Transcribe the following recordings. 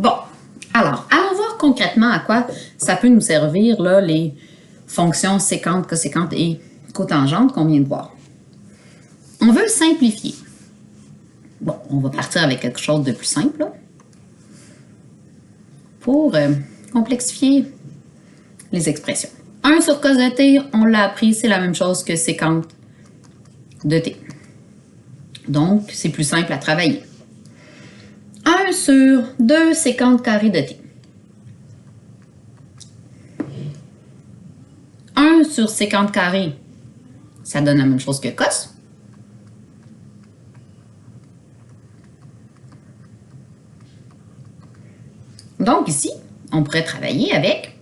Bon, alors, allons voir concrètement à quoi ça peut nous servir, là, les fonctions séquentes, coséquentes et cotangentes qu'on vient de voir. On veut simplifier. Bon, on va partir avec quelque chose de plus simple, là, pour complexifier les expressions. 1 sur cos de t, on l'a appris, c'est la même chose que séquente de t. Donc, c'est plus simple à travailler. 1 sur 2 séquente carrée de t. 1 sur séquente carrée, ça donne la même chose que cos. Donc ici, on pourrait travailler avec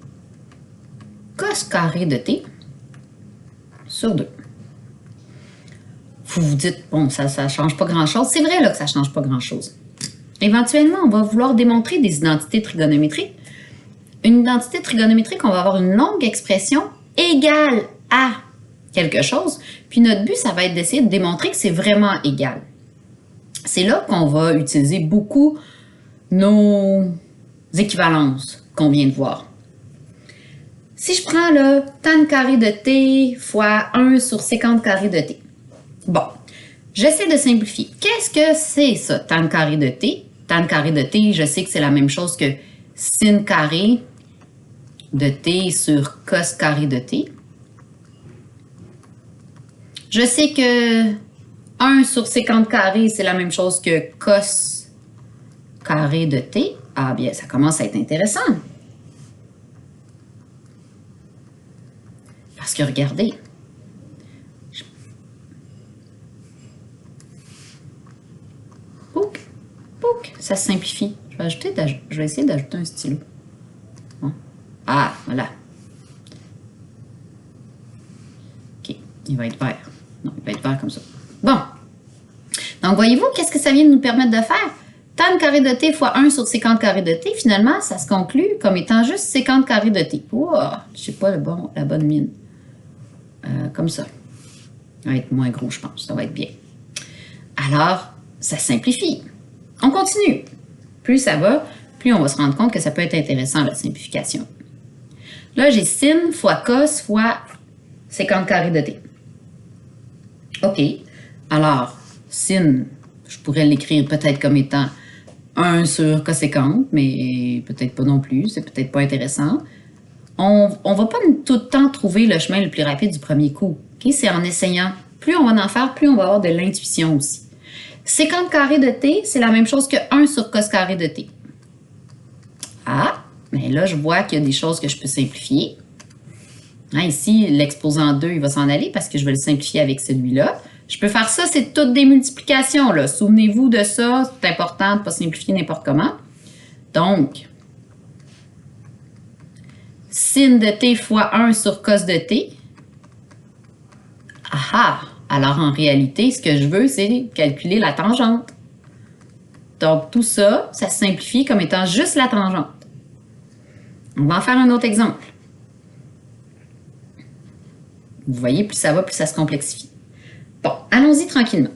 cos carré de t sur 2. Vous vous dites, bon, ça ne change pas grand-chose. C'est vrai là, que ça ne change pas grand-chose. Éventuellement, on va vouloir démontrer des identités trigonométriques. Une identité trigonométrique, on va avoir une longue expression égale à quelque chose. Puis notre but, ça va être d'essayer de démontrer que c'est vraiment égal. C'est là qu'on va utiliser beaucoup nos équivalences qu'on vient de voir. Si je prends le tan carré de t fois 1 sur séquente carré de t. Bon, j'essaie de simplifier. Qu'est-ce que c'est ça, tan carré de t? Tan carré de t, je sais que c'est la même chose que sin carré de t sur cos carré de t. Je sais que 1 sur séquente carré, c'est la même chose que cos carré de t. Ah bien, ça commence à être intéressant. Parce que regardez, pouc, pouc, ça se simplifie. Je vais essayer d'ajouter un stylo. Bon. Ah, voilà. OK, il va être vert. Non, il va être vert comme ça. Bon. Donc, voyez-vous, qu'est-ce que ça vient de nous permettre de faire? Tan carré de t fois 1 sur séquente carré de t, finalement, ça se conclut comme étant juste séquente carré de t. Oh, je sais pas la bonne mine. Comme ça. Ça va être moins gros, je pense. Ça va être bien. Alors, ça simplifie. On continue. Plus ça va, plus on va se rendre compte que ça peut être intéressant, la simplification. Là, j'ai sin fois cos fois séquente carré de t. OK. Alors, sin, je pourrais l'écrire peut-être comme étant 1 sur coséquente, mais peut-être pas non plus. C'est peut-être pas intéressant. On ne va pas tout le temps trouver le chemin le plus rapide du premier coup. Okay? C'est en essayant. Plus on va en faire, plus on va avoir de l'intuition aussi. Séquente carré de t, c'est la même chose que 1 sur cos carré de t. Ah, mais là, je vois qu'il y a des choses que je peux simplifier. Hein, ici, l'exposant 2, il va s'en aller parce que je vais le simplifier avec celui-là. Je peux faire ça, c'est toutes des multiplications. Souvenez-vous de ça, c'est important de ne pas simplifier n'importe comment. Donc, sin de t fois 1 sur cos de t. Ah! Alors, en réalité, ce que je veux, c'est calculer la tangente. Donc, tout ça, ça se simplifie comme étant juste la tangente. On va en faire un autre exemple. Vous voyez, plus ça va, plus ça se complexifie. Bon, allons-y tranquillement.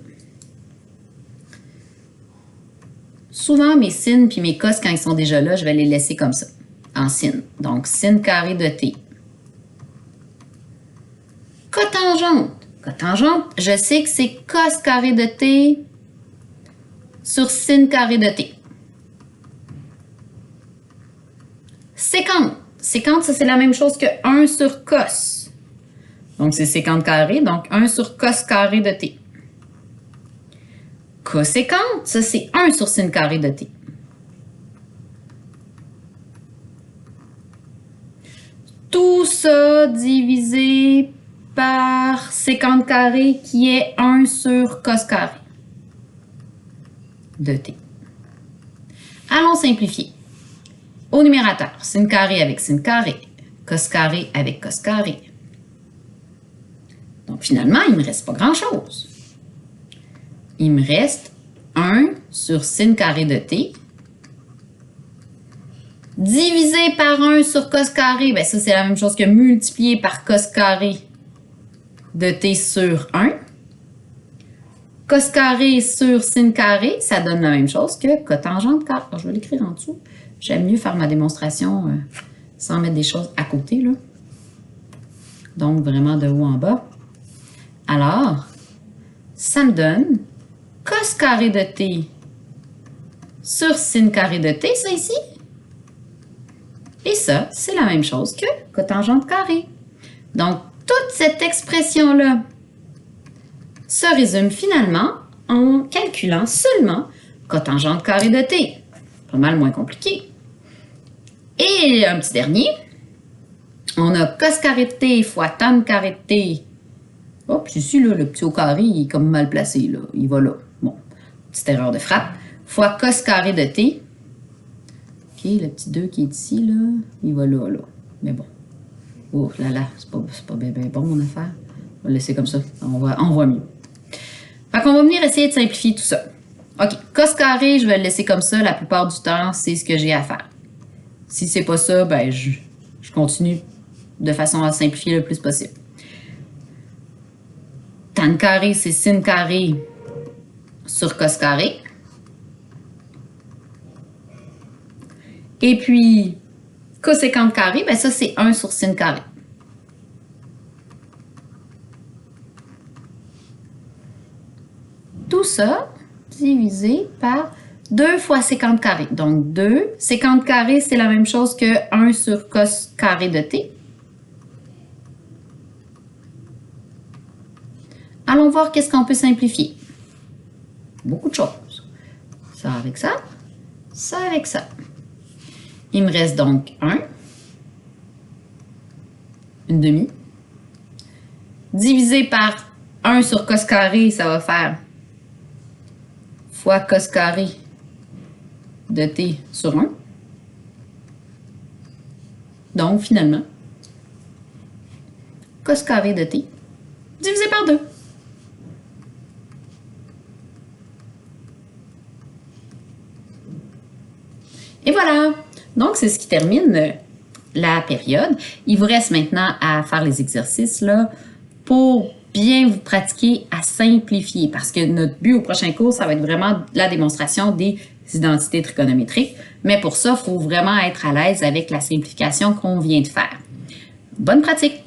Souvent, mes sin puis mes cos, quand ils sont déjà là, je vais les laisser comme ça, en sin. Donc, sin carré de t. Cotangente. Cotangente, je sais que c'est cos carré de t sur sin carré de t. Séquente. Séquente, ça c'est la même chose que 1 sur cos. Donc c'est séquente carré, donc 1 sur cos carré de t. Coséquente, ça c'est 1 sur sin carré de t. Tout ça divisé par séquente carré qui est 1 sur cos carré de t. Allons simplifier. Au numérateur, sin carré avec sin carré, cos carré avec cos carré. Donc finalement, il ne me reste pas grand-chose. Il me reste 1 sur sin carré de t divisé par 1 sur cos carré. Bien, ça, c'est la même chose que multiplié par cos carré de t sur 1, cos carré sur sin carré, ça donne la même chose que cotangente carré. Alors, je vais l'écrire en dessous. J'aime mieux faire ma démonstration sans mettre des choses à côté, là. Donc, vraiment de haut en bas. Alors, ça me donne cos carré de t sur sin carré de t, ça ici. Et ça, c'est la même chose que cotangente carré. Donc, toute cette expression-là se résume finalement en calculant seulement cotangente carré de t. Pas mal moins compliqué. Et un petit dernier, on a cos carré de t fois tan carré de t. Oh, puis ici, là, le petit au carré, il est comme mal placé, là. Il va là. Bon, petite erreur de frappe. Fois cos carré de t. OK, le petit 2 qui est ici, là, il va là, là. Mais bon. Oh là là, c'est pas bien bon, mon affaire. On va le laisser comme ça. On voit mieux. Fait qu'on va venir essayer de simplifier tout ça. OK, cos carré, je vais le laisser comme ça. La plupart du temps, c'est ce que j'ai à faire. Si c'est pas ça, ben je continue de façon à simplifier le plus possible. Tan carré, c'est sin carré sur cos carré. Et puis, coséquente carré, ben ça, c'est 1 sur sin carré. Tout ça divisé par 2 fois sécante carré. Donc, 2. Sécante carré, c'est la même chose que 1 sur cos carré de t. Allons voir qu'est-ce qu'on peut simplifier. Beaucoup de choses. Ça avec ça, ça avec ça. Il me reste donc 1, une demi, divisé par 1 sur cos carré, ça va faire fois cos carré de t sur 1. Donc, finalement, cos carré de t divisé par 2. Et voilà! Donc, c'est ce qui termine la période. Il vous reste maintenant à faire les exercices là, pour bien vous pratiquer à simplifier parce que notre but au prochain cours, ça va être vraiment la démonstration des identités trigonométriques. Mais pour ça, il faut vraiment être à l'aise avec la simplification qu'on vient de faire. Bonne pratique!